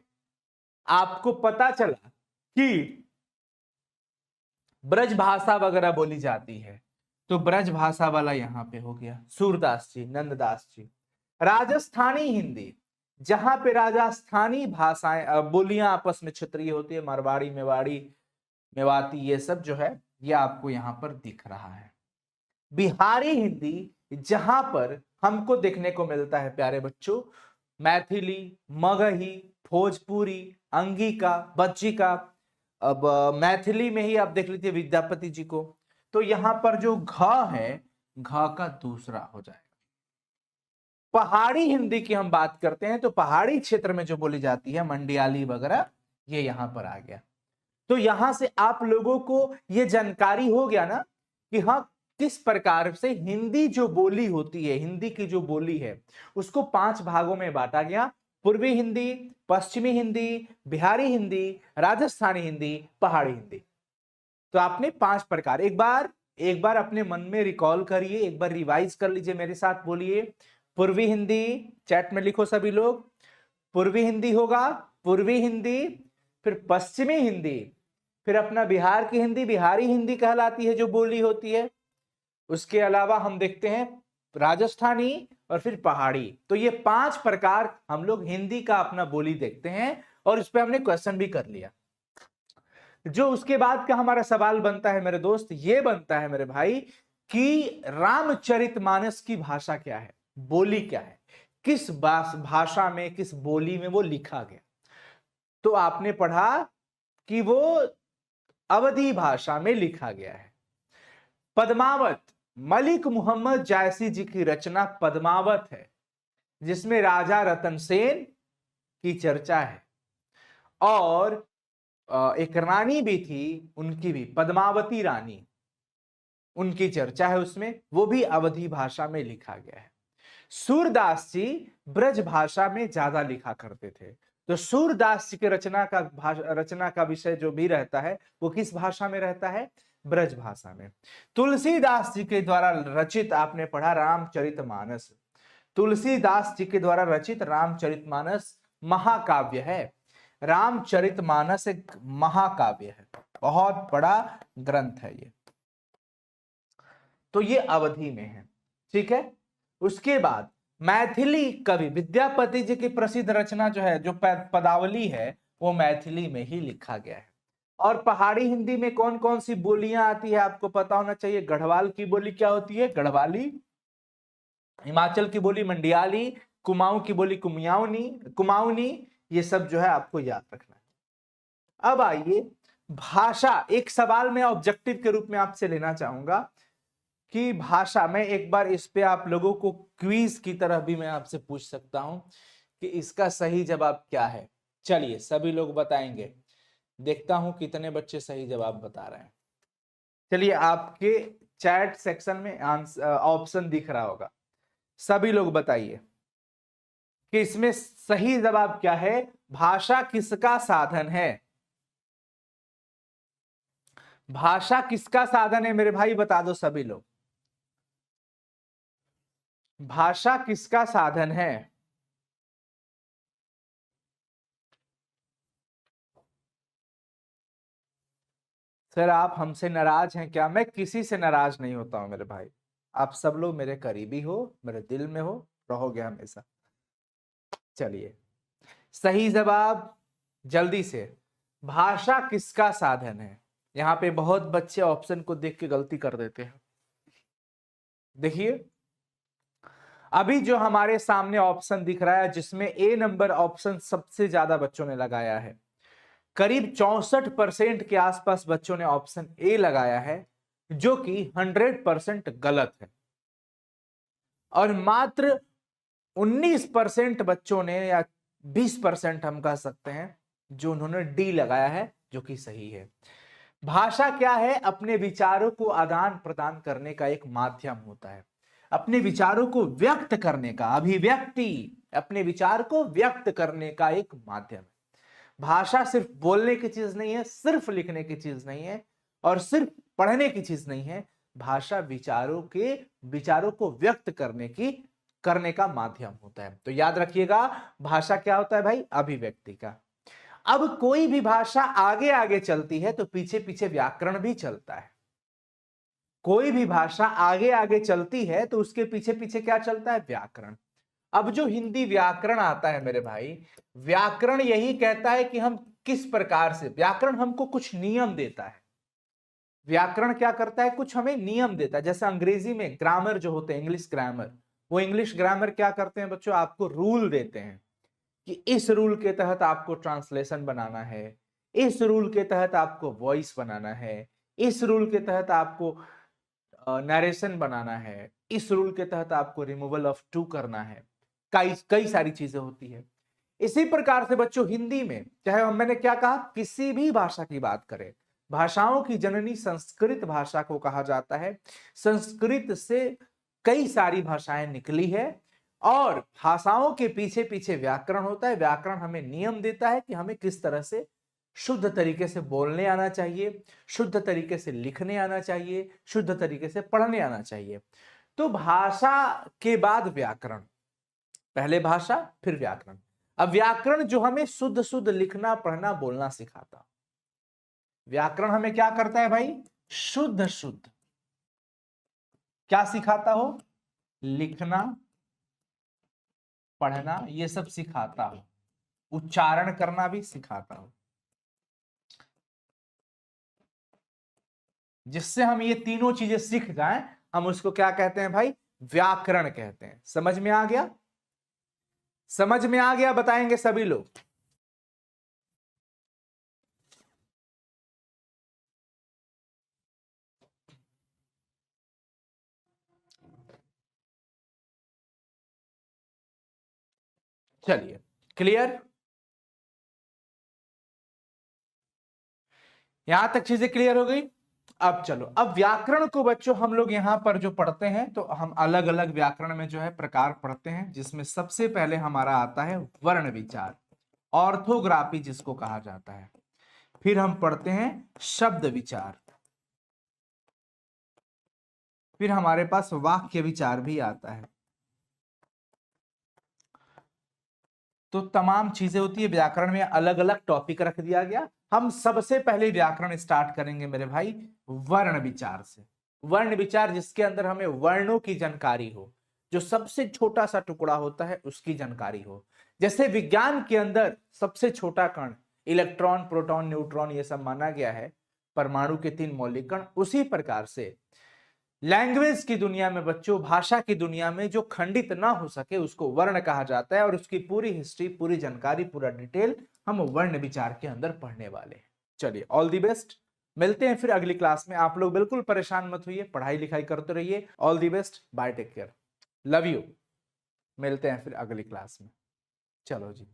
[SPEAKER 1] आपको पता चला कि ब्रज भाषा वगैरह बोली जाती है, तो ब्रज भाषा वाला यहां पे हो गया सूरदास जी, नंददास जी। राजस्थानी हिंदी, जहां पे राजस्थानी भाषाएं बोलियां आपस में क्षेत्रीय होती है, मारवाड़ी, मेवाड़ी, मेवाती, ये सब जो है ये आपको यहां पर दिख रहा है। बिहारी हिंदी, जहां पर हमको देखने को मिलता है प्यारे बच्चों, मैथिली, मगही, भोजपुरी, अंगिका, बज्जिका। अब मैथिली में ही आप देख लीजिए विद्यापति जी को, तो यहां पर जो घ है, घ का दूसरा हो जाएगा। पहाड़ी हिंदी की हम बात करते हैं तो पहाड़ी क्षेत्र में जो बोली जाती है मंडियाली वगैरह, ये यहां पर आ गया। तो यहां से आप लोगों को ये जानकारी हो गया ना कि हाँ किस प्रकार से हिंदी जो बोली होती है, हिंदी की जो बोली है उसको 5 भागों में बांटा गया। पूर्वी हिंदी, पश्चिमी हिंदी, बिहारी हिंदी, राजस्थानी हिंदी, पहाड़ी हिंदी। तो आपने 5 प्रकार, एक बार अपने मन में रिकॉल करिए, एक बार रिवाइज कर लीजिए, मेरे साथ बोलिए। पूर्वी हिंदी, चैट में लिखो सभी लोग। पूर्वी हिंदी होगा, पूर्वी हिंदी, फिर पश्चिमी हिंदी, फिर अपना बिहार की हिंदी बिहारी हिंदी कहलाती है जो बोली होती है। उसके अलावा हम देखते हैं राजस्थानी और फिर पहाड़ी। तो ये 5 प्रकार हम लोग हिंदी का अपना बोली देखते हैं, और इस पे हमने क्वेश्चन भी कर लिया। जो उसके बाद का हमारा सवाल बनता है मेरे दोस्त, ये बनता है मेरे भाई कि रामचरितमानस की भाषा क्या है, बोली क्या है, किस भाषा में, किस बोली में वो लिखा गया। तो आपने पढ़ा कि वो अवधी भाषा में लिखा गया है। पद्मावत, मलिक मोहम्मद जायसी जी की रचना पद्मावत है, जिसमें राजा रतन सेन की चर्चा है, और एक रानी भी थी, उनकी भी, पद्मावती रानी, उनकी चर्चा है उसमें, वो भी अवधी भाषा में लिखा गया है। सूरदास जी ब्रज भाषा में ज्यादा लिखा करते थे, तो सूरदास जी के रचना का विषय जो भी रहता है वो किस भाषा में रहता है, ब्रज भाषा में। तुलसीदास जी के द्वारा रचित आपने पढ़ा रामचरितमानस, तुलसीदास जी के द्वारा रचित रामचरितमानस महाकाव्य है। रामचरितमानस एक महाकाव्य है, बहुत बड़ा ग्रंथ है ये। तो ये अवधि में है, ठीक है। उसके बाद मैथिली कवि विद्यापति जी की प्रसिद्ध रचना जो है, जो पदावली है, वो मैथिली में ही लिखा गया है। और पहाड़ी हिंदी में कौन कौन सी बोलियां आती है आपको पता होना चाहिए। गढ़वाल की बोली क्या होती है, गढ़वाली। हिमाचल की बोली मंडियाली। कुमाऊं की बोली कुमाऊनी। ये सब जो है आपको याद रखना है। अब आइए भाषा, एक सवाल मैं ऑब्जेक्टिव के रूप में आपसे लेना चाहूंगा कि भाषा में, एक बार इस पे आप लोगों को क्विज की तरह भी मैं आपसे पूछ सकता हूं कि इसका सही जवाब क्या है। चलिए सभी लोग बताएंगे, देखता हूं कितने बच्चे सही जवाब बता रहे हैं। चलिए आपके चैट सेक्शन में आंसर ऑप्शन दिख रहा होगा, सभी लोग बताइए कि इसमें सही जवाब क्या है। भाषा किसका साधन है, भाषा किसका साधन है मेरे भाई, बता दो सभी लोग। भाषा किसका साधन है। सर आप हमसे नाराज हैं क्या, मैं किसी से नाराज नहीं होता हूं मेरे भाई, आप सब लोग मेरे करीबी हो, मेरे दिल में हो, रहोगे हमेशा। चलिए, सही जवाब जल्दी से, भाषा किसका साधन है? यहाँ पे बहुत बच्चे ऑप्शन को देख के गलती कर देते हैं। देखिए, अभी जो हमारे सामने ऑप्शन दिख रहा है, जिसमें ए नंबर ऑप्शन सबसे ज्यादा बच्चों ने लगाया है, करीब 64% के आसपास बच्चों ने ऑप्शन ए लगाया है, जो कि 100% गलत है। और मात्र 19% बच्चों ने, या 20% हम कह सकते हैं, जो उन्होंने डी लगाया है, जो कि सही है। भाषा क्या है? अपने विचारों को आदान प्रदान करने का एक माध्यम होता है, अपने विचारों को व्यक्त करने का, अभिव्यक्ति, अपने विचार को व्यक्त करने का एक माध्यम है। भाषा सिर्फ बोलने की चीज नहीं है, सिर्फ लिखने की चीज नहीं है, और सिर्फ पढ़ने की चीज नहीं है। भाषा विचारों को व्यक्त करने का माध्यम होता है। तो याद रखिएगा, भाषा क्या होता है भाई? अभिव्यक्ति का। अब कोई भी भाषा आगे आगे चलती है तो पीछे पीछे व्याकरण भी चलता है। कोई भी भाषा आगे आगे चलती है तो उसके पीछे पीछे क्या चलता है? व्याकरण। अब जो हिंदी व्याकरण आता है मेरे भाई, व्याकरण यही कहता है कि हम किस प्रकार से, व्याकरण हमको कुछ नियम देता है। व्याकरण क्या करता है? कुछ हमें नियम देता है। जैसे अंग्रेजी में ग्रामर जो होते हैं, इंग्लिश ग्रामर, वो इंग्लिश ग्रामर क्या करते हैं बच्चों? आपको रूल देते हैं कि इस रूल के तहत आपको ट्रांसलेशन बनाना है, इस रूल के तहत आपको वॉइस बनाना है, इस रूल के तहत आपको नरेशन बनाना है, इस रूल के तहत आपको रिमूवल ऑफ टू करना है। कई सारी चीजें होती है। इसी प्रकार से बच्चों हिंदी में, चाहे मैंने क्या कहा, किसी भी भाषा की बात करें, भाषाओं की जननी संस्कृत भाषा को कहा जाता है। संस्कृत से कई सारी भाषाएं निकली है, और भाषाओं के पीछे पीछे व्याकरण होता है। व्याकरण हमें नियम देता है कि हमें किस तरह से शुद्ध तरीके से बोलने आना चाहिए, शुद्ध तरीके से लिखने आना चाहिए, शुद्ध तरीके से पढ़ने आना चाहिए। तो भाषा के बाद व्याकरण, पहले भाषा फिर व्याकरण। अब व्याकरण जो हमें शुद्ध शुद्ध लिखना, पढ़ना, बोलना सिखाता, व्याकरण हमें क्या करता है भाई? शुद्ध शुद्ध क्या सिखाता हो? लिखना, पढ़ना, ये सब सिखाता हो, उच्चारण करना भी सिखाता हो। जिससे हम ये तीनों चीजें सीख जाएं, हम उसको क्या कहते हैं भाई? व्याकरण कहते हैं। समझ में आ गया? समझ में आ गया? बताएंगे सभी लोग। चलिए, क्लियर? यहां तक चीजें क्लियर हो गई? अब चलो, अब व्याकरण को बच्चों हम लोग यहां पर जो पढ़ते हैं, तो हम अलग अलग व्याकरण में जो है प्रकार पढ़ते हैं, जिसमें सबसे पहले हमारा आता है वर्ण विचार, ऑर्थोग्राफी जिसको कहा जाता है। फिर हम पढ़ते हैं शब्द विचार, फिर हमारे पास वाक्य विचार भी आता है। तो तमाम चीजें होती है व्याकरण में, अलग अलग टॉपिक रख दिया गया। हम सबसे पहले व्याकरण स्टार्ट करेंगे मेरे भाई वर्ण विचार से। वर्ण विचार जिसके अंदर हमें वर्णों की जानकारी हो, जो सबसे छोटा सा टुकड़ा होता है उसकी जानकारी हो। जैसे विज्ञान के अंदर सबसे छोटा कण इलेक्ट्रॉन, प्रोटॉन, न्यूट्रॉन ये सब माना गया है, परमाणु के 3 मौलिक कण, उसी प्रकार से लैंग्वेज की दुनिया में बच्चों, भाषा की दुनिया में जो खंडित ना हो सके उसको वर्ण कहा जाता है, और उसकी पूरी हिस्ट्री, पूरी जानकारी, पूरा डिटेल हम वर्ण विचार के अंदर पढ़ने वाले हैं। चलिए, ऑल दी बेस्ट। मिलते हैं फिर अगली क्लास में। आप लोग बिल्कुल परेशान मत होइए, पढ़ाई लिखाई करते रहिए। All the best, bye, take care, love you. मिलते हैं फिर अगली क्लास में। चलो जी।